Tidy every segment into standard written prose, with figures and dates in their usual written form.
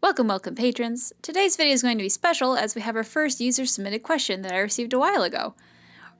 Welcome patrons! Today's video is going to be special as we have our first user-submitted question that I received a while ago.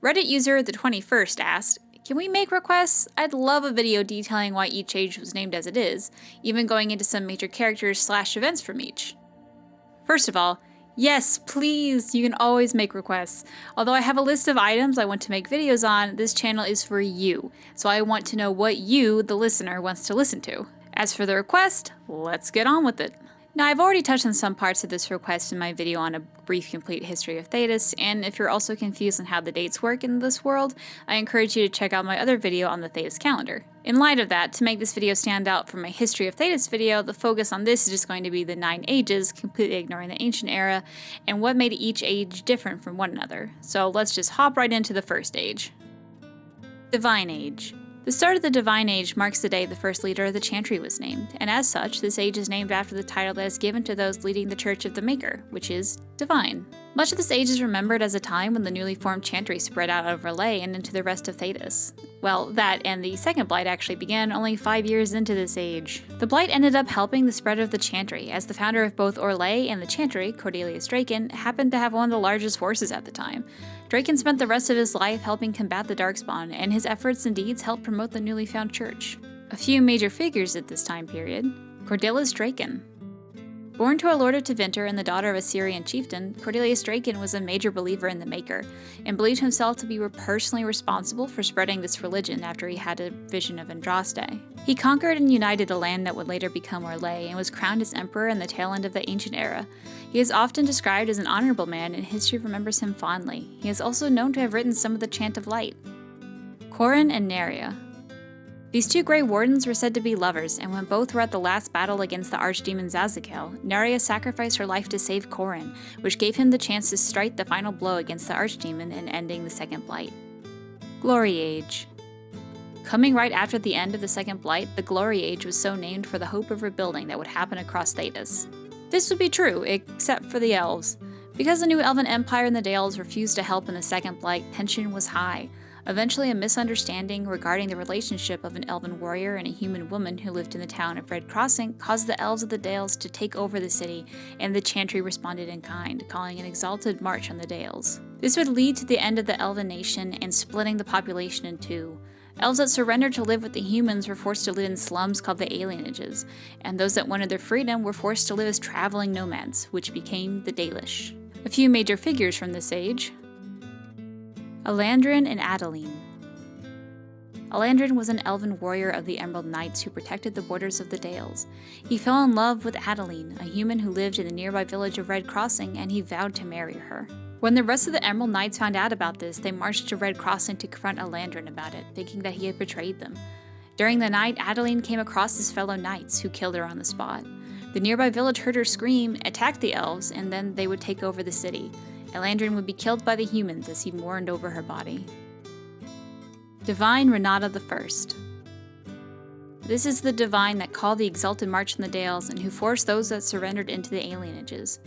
Reddit user TheTwentyFirst asked, "Can we make requests? I'd love a video detailing why each age was named as it is, even going into some major characters/events from each." First of all, yes, please, you can always make requests. Although I have a list of items I want to make videos on, this channel is for you, so I want to know what you, the listener, wants to listen to. As for the request, let's get on with it. Now, I've already touched on some parts of this request in my video on a brief complete history of Thedas, and if you're also confused on how the dates work in this world, I encourage you to check out my other video on the Thedas calendar. In light of that, to make this video stand out from my history of Thedas video, the focus on this is just going to be the 9 ages, completely ignoring the ancient era, and what made each age different from one another. So let's just hop right into the first age. Divine Age. The start of the Divine Age marks the day the first leader of the Chantry was named, and as such, this age is named after the title that is given to those leading the Church of the Maker, which is Divine. Much of this age is remembered as a time when the newly formed Chantry spread out over Lay and into the rest of Thedas. Well, that and the Second Blight actually began only 5 years into this age. The Blight ended up helping the spread of the Chantry, as the founder of both Orlais and the Chantry, Cordelius Draken, happened to have one of the largest forces at the time. Draken spent the rest of his life helping combat the Darkspawn, and his efforts and deeds helped promote the newly found church. A few major figures at this time period. Cordelius Draken. Born to a lord of Tevinter and the daughter of a Syrian chieftain, Cordelius Draken was a major believer in the Maker, and believed himself to be personally responsible for spreading this religion after he had a vision of Andraste. He conquered and united a land that would later become Orlais, and was crowned as emperor in the tail end of the ancient era. He is often described as an honorable man, and history remembers him fondly. He is also known to have written some of the Chant of Light. Corin and Neria. These two Grey Wardens were said to be lovers, and when both were at the last battle against the archdemon Zazakel, Neria sacrificed her life to save Corin, which gave him the chance to strike the final blow against the archdemon and ending the Second Blight. Glory Age. Coming right after the end of the Second Blight, the Glory Age was so named for the hope of rebuilding that would happen across Thedas. This would be true, except for the elves. Because the new elven empire in the Dales refused to help in the Second Blight, tension was high. Eventually, a misunderstanding regarding the relationship of an elven warrior and a human woman who lived in the town of Red Crossing caused the elves of the Dales to take over the city, and the Chantry responded in kind, calling an exalted march on the Dales. This would lead to the end of the elven nation and splitting the population in two. Elves that surrendered to live with the humans were forced to live in slums called the Alienages, and those that wanted their freedom were forced to live as traveling nomads, which became the Dalish. A few major figures from this age. Elandrin and Adeline. Elandrin was an elven warrior of the Emerald Knights who protected the borders of the Dales. He fell in love with Adeline, a human who lived in the nearby village of Red Crossing, and he vowed to marry her. When the rest of the Emerald Knights found out about this, they marched to Red Crossing to confront Elandrin about it, thinking that he had betrayed them. During the night, Adeline came across his fellow knights, who killed her on the spot. The nearby village heard her scream, attacked the elves, and then they would take over the city. Elandrin would be killed by the humans as he mourned over her body. Divine Renata I. This is the divine that called the exalted march in the Dales and who forced those that surrendered into the alienages.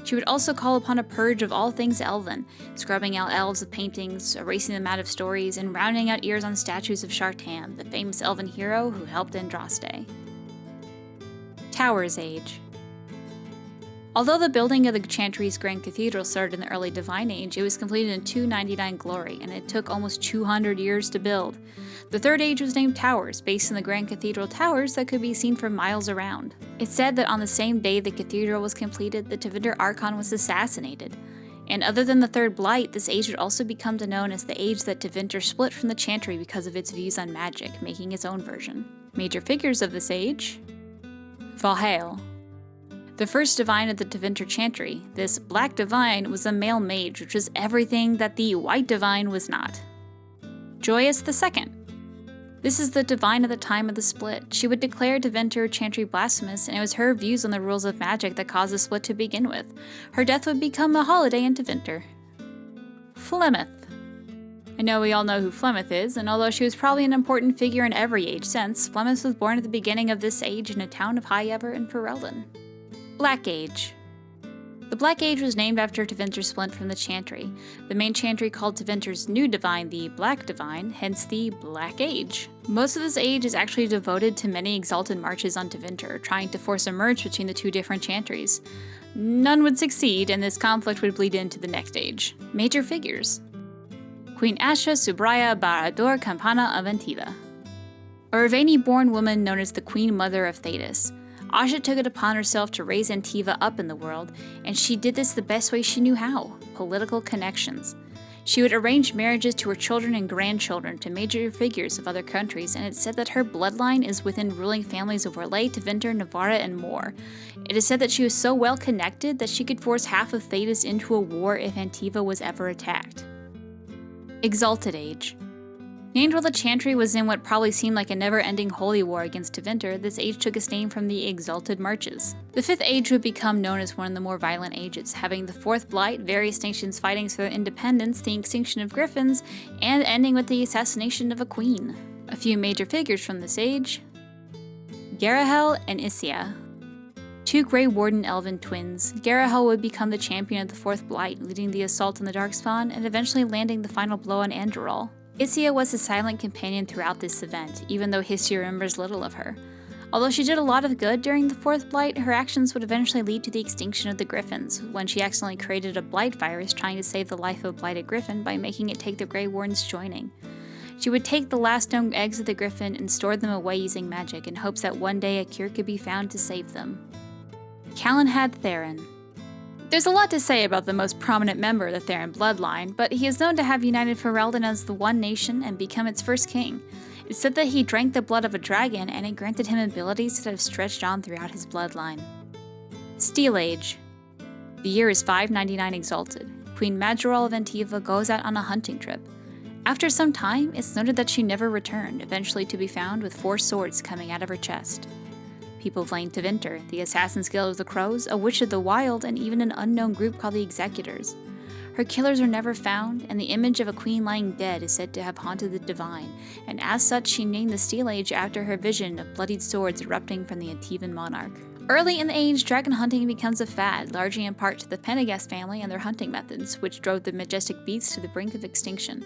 She would also call upon a purge of all things elven, scrubbing out elves of paintings, erasing them out of stories, and rounding out ears on statues of Shartan, the famous elven hero who helped Andraste. Towers Age. Although the building of the Chantry's Grand Cathedral started in the early Divine Age, it was completed in 299 Glory, and it took almost 200 years to build. The Third Age was named Towers, based on the Grand Cathedral towers that could be seen from miles around. It's said that on the same day the cathedral was completed, the Tevinter Archon was assassinated. And other than the Third Blight, this age would also become known as the age that Tevinter split from the Chantry because of its views on magic, making its own version. Major figures of this age. Valhale. The first divine of the Tevinter Chantry, this Black Divine was a male mage, which was everything that the White Divine was not. Joyous II. This is the divine at the time of the split. She would declare Tevinter Chantry blasphemous, and it was her views on the rules of magic that caused the split to begin with. Her death would become a holiday in Tevinter. Flemeth. I know we all know who Flemeth is, and although she was probably an important figure in every age since, Flemeth was born at the beginning of this age in a town of Highever in Ferelden. Black Age. The Black Age was named after Tevinter's splint from the Chantry. The main Chantry called Tevinter's new divine the Black Divine, hence the Black Age. Most of this age is actually devoted to many exalted marches on Tevinter, trying to force a merge between the two different Chantries. None would succeed, and this conflict would bleed into the next age. Major figures: Queen Asha Subraya Baradur Campana of Antiva. A Ravani-born woman known as the Queen Mother of Thedas. Asha took it upon herself to raise Antiva up in the world, and she did this the best way she knew how: political connections. She would arrange marriages to her children and grandchildren to major figures of other countries, and it's said that her bloodline is within ruling families of Orlais, Tevinter, Navarra, and more. It is said that she was so well connected that she could force half of Thedas into a war if Antiva was ever attacked. Exalted Age. Named while the Chantry was in what probably seemed like a never-ending holy war against Tevinter, this age took its name from the Exalted Marches. The Fifth Age would become known as one of the more violent ages, having the Fourth Blight, various nations fighting for their independence, the extinction of griffins, and ending with the assassination of a queen. A few major figures from this age: Garahel and Isia. Two Grey Warden elven twins, Garahel would become the champion of the Fourth Blight, leading the assault on the Darkspawn and eventually landing the final blow on Andorol. Isia was his silent companion throughout this event, even though history remembers little of her. Although she did a lot of good during the Fourth Blight, her actions would eventually lead to the extinction of the Griffins, when she accidentally created a blight virus trying to save the life of a blighted griffin by making it take the Grey Warden's joining. She would take the last known eggs of the griffin and store them away using magic in hopes that one day a cure could be found to save them. Calenhad Theron. There's a lot to say about the most prominent member of the Theron bloodline, but he is known to have united Ferelden as the One Nation and become its first king. It's said that he drank the blood of a dragon, and it granted him abilities that have stretched on throughout his bloodline. Steel Age. The year is 599 Exalted. Queen Majorol of Antiva goes out on a hunting trip. After some time, it's noted that she never returned, eventually to be found with 4 swords coming out of her chest. People fleeing Tevinter, the Assassin's Guild of the Crows, a Witch of the Wild, and even an unknown group called the Executors. Her killers are never found, and the image of a queen lying dead is said to have haunted the divine, and as such she named the Steel Age after her vision of bloodied swords erupting from the Antivan monarch. Early in the age, dragon hunting becomes a fad, largely in part to the Pendergast family and their hunting methods, which drove the majestic beasts to the brink of extinction.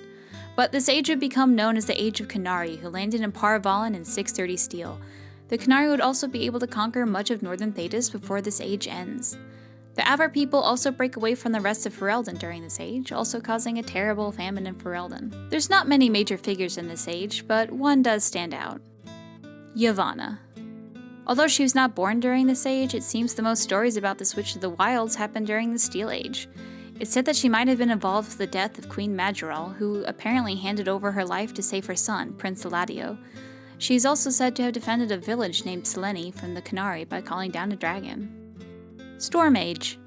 But this age would become known as the Age of Canary, who landed in Parvallen in 630 Steel. The Canary would also be able to conquer much of northern Thedas before this age ends. The Avar people also break away from the rest of Ferelden during this age, also causing a terrible famine in Ferelden. There's not many major figures in this age, but one does stand out. Yavanna. Although she was not born during this age, it seems the most stories about this Witch of the Wilds happened during the Steel Age. It's said that she might have been involved with the death of Queen Majorol, who apparently handed over her life to save her son, Prince Eladio. She is also said to have defended a village named Selene from the Canary by calling down a dragon. Storm Age.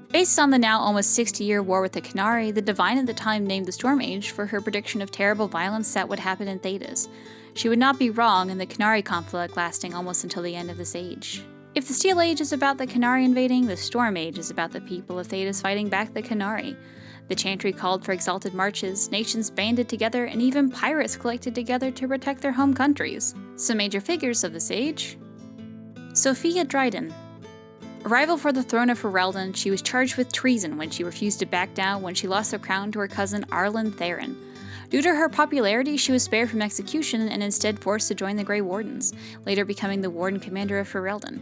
Based on the now almost 60-year war with the Canary, the Divine at the time named the Storm Age for her prediction of terrible violence that would happen in Thedas. She would not be wrong in the Canary conflict lasting almost until the end of this age. If the Steel Age is about the Canary invading, the Storm Age is about the people of Thedas fighting back the Canary. The Chantry called for exalted marches, nations banded together, and even pirates collected together to protect their home countries. Some major figures of this age: Sophia Dryden. A rival for the throne of Ferelden, she was charged with treason when she refused to back down when she lost the crown to her cousin Arlen Theron. Due to her popularity, she was spared from execution and instead forced to join the Grey Wardens, later becoming the Warden Commander of Ferelden.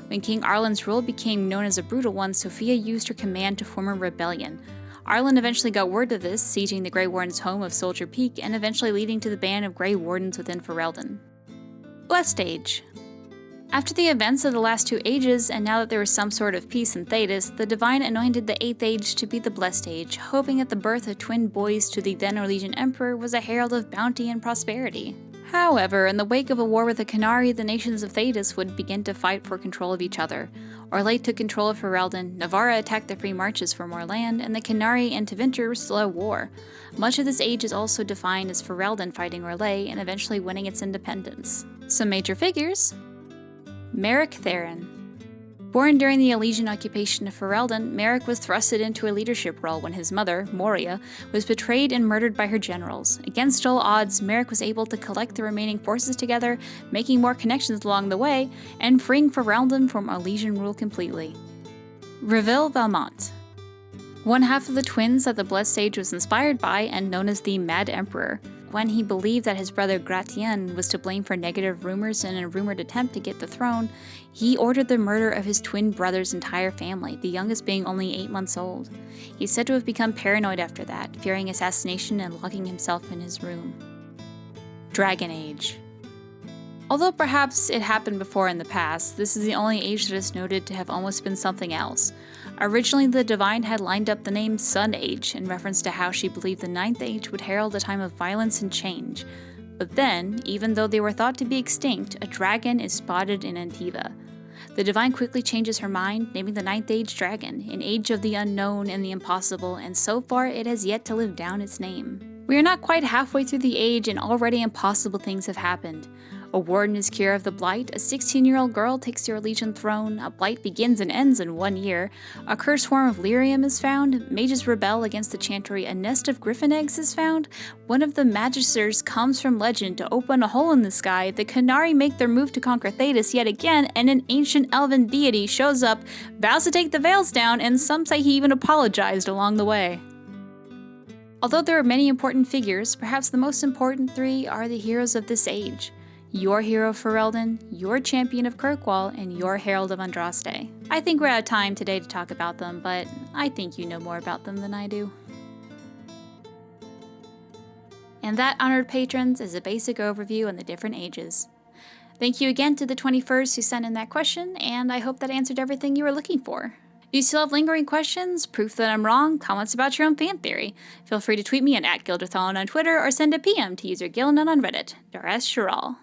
When King Arlen's rule became known as a brutal one, Sophia used her command to form a rebellion. Arlen eventually got word of this, sieging the Grey Warden's home of Soldier Peak and eventually leading to the ban of Grey Wardens within Ferelden. Blessed Age. After the events of the last 2 ages, and now that there was some sort of peace in Thedas, the Divine anointed the 8th Age to be the Blessed Age, hoping that the birth of twin boys to the then Orlesian Emperor was a herald of bounty and prosperity. However, in the wake of a war with the Canary, the nations of Thedas would begin to fight for control of each other. Orlais took control of Ferelden, Navarra attacked the Free Marches for more land, and the Canary and Tevinter were still at war. Much of this age is also defined as Ferelden fighting Orlais and eventually winning its independence. Some major figures: Merrick Theron. Born during the Elysian occupation of Ferelden, Merrick was thrusted into a leadership role when his mother, Moria, was betrayed and murdered by her generals. Against all odds, Merrick was able to collect the remaining forces together, making more connections along the way, and freeing Ferelden from Elysian rule completely. Reveille Valmont. One half of the twins that the Blessed Sage was inspired by and known as the Mad Emperor. When he believed that his brother Gratien was to blame for negative rumors in a rumored attempt to get the throne, he ordered the murder of his twin brother's entire family, the youngest being only 8 months old. He's said to have become paranoid after that, fearing assassination and locking himself in his room. Dragon Age. Although perhaps it happened before in the past, this is the only age that is noted to have almost been something else. Originally, the Divine had lined up the name Sun Age in reference to how she believed the Ninth Age would herald a time of violence and change. But then, even though they were thought to be extinct, a dragon is spotted in Antiva. The Divine quickly changes her mind, naming the Ninth Age Dragon, an age of the unknown and the impossible, and so far it has yet to live down its name. We are not quite halfway through the age and already impossible things have happened. A warden is cure of the blight, a 16-year-old girl takes your Legion throne, a blight begins and ends in 1 year, a cursed form of lyrium is found, mages rebel against the chantry, a nest of griffin eggs is found, one of the magisters comes from legend to open a hole in the sky, the Canari make their move to conquer Thedas yet again, and an ancient elven deity shows up, vows to take the veils down, and some say he even apologized along the way. Although there are many important figures, perhaps the most important 3 are the heroes of this age. Your hero Ferelden, your champion of Kirkwall, and your herald of Andraste. I think we're out of time today to talk about them, but I think you know more about them than I do. And that, honored patrons, is a basic overview on the different ages. Thank you again to the 21st who sent in that question, and I hope that answered everything you were looking for. Do you still have lingering questions, proof that I'm wrong, comments about your own fan theory? Feel free to tweet me at @Gilderthon on Twitter or send a PM to user Gillinan on Reddit. Daresh Shiral.